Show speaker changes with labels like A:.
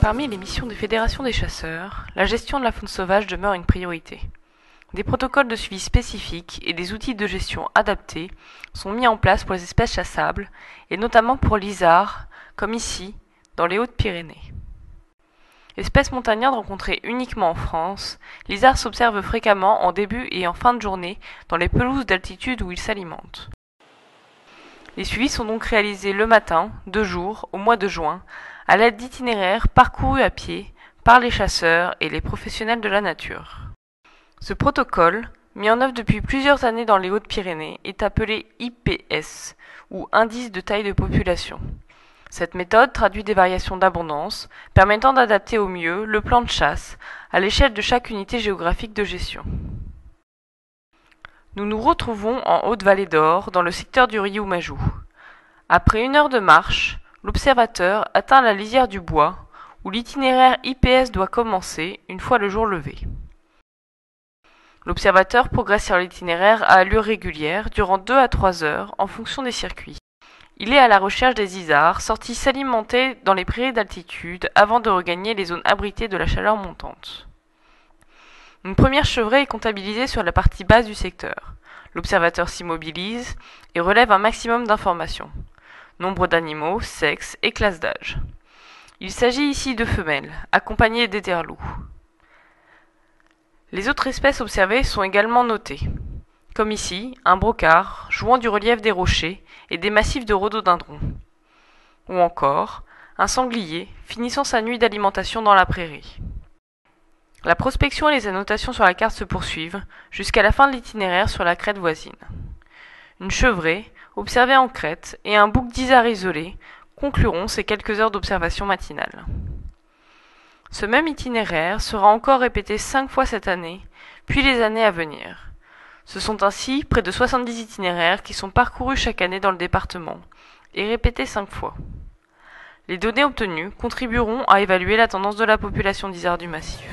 A: Parmi les missions des fédérations des chasseurs, la gestion de la faune sauvage demeure une priorité. Des protocoles de suivi spécifiques et des outils de gestion adaptés sont mis en place pour les espèces chassables, et notamment pour l'isard, comme ici, dans les Hautes-Pyrénées. Espèce montagnarde rencontrée uniquement en France, l'isard s'observe fréquemment en début et en fin de journée dans les pelouses d'altitude où il s'alimente. Les suivis sont donc réalisés le matin, de jour, au mois de juin, à l'aide d'itinéraires parcourus à pied par les chasseurs et les professionnels de la nature. Ce protocole, mis en œuvre depuis plusieurs années dans les Hautes-Pyrénées, est appelé IPS, ou Indice de taille de population. Cette méthode traduit des variations d'abondance, permettant d'adapter au mieux le plan de chasse à l'échelle de chaque unité géographique de gestion. Nous nous retrouvons en Haute-Vallée d'Or, dans le secteur du Riou-Majou. Après 1 heure de marche, l'observateur atteint la lisière du bois, où l'itinéraire IPS doit commencer une fois le jour levé. L'observateur progresse sur l'itinéraire à allure régulière durant 2 à 3 heures en fonction des circuits. Il est à la recherche des isards, sortis s'alimenter dans les prairies d'altitude avant de regagner les zones abritées de la chaleur montante. Une première chevrée est comptabilisée sur la partie basse du secteur. L'observateur s'immobilise et relève un maximum d'informations. Nombre d'animaux, sexe et classe d'âge. Il s'agit ici de femelles, accompagnées d'éterlous. Les autres espèces observées sont également notées, comme ici un brocard jouant du relief des rochers et des massifs de rhododendrons, ou encore un sanglier finissant sa nuit d'alimentation dans la prairie. La prospection et les annotations sur la carte se poursuivent jusqu'à la fin de l'itinéraire sur la crête voisine. Une chevrée, observée en crête, et un bouc d'isard isolé concluront ces quelques heures d'observation matinale. Ce même itinéraire sera encore répété 5 fois cette année, puis les années à venir. Ce sont ainsi près de 70 itinéraires qui sont parcourus chaque année dans le département, et répétés 5 fois. Les données obtenues contribueront à évaluer la tendance de la population d'isards du massif.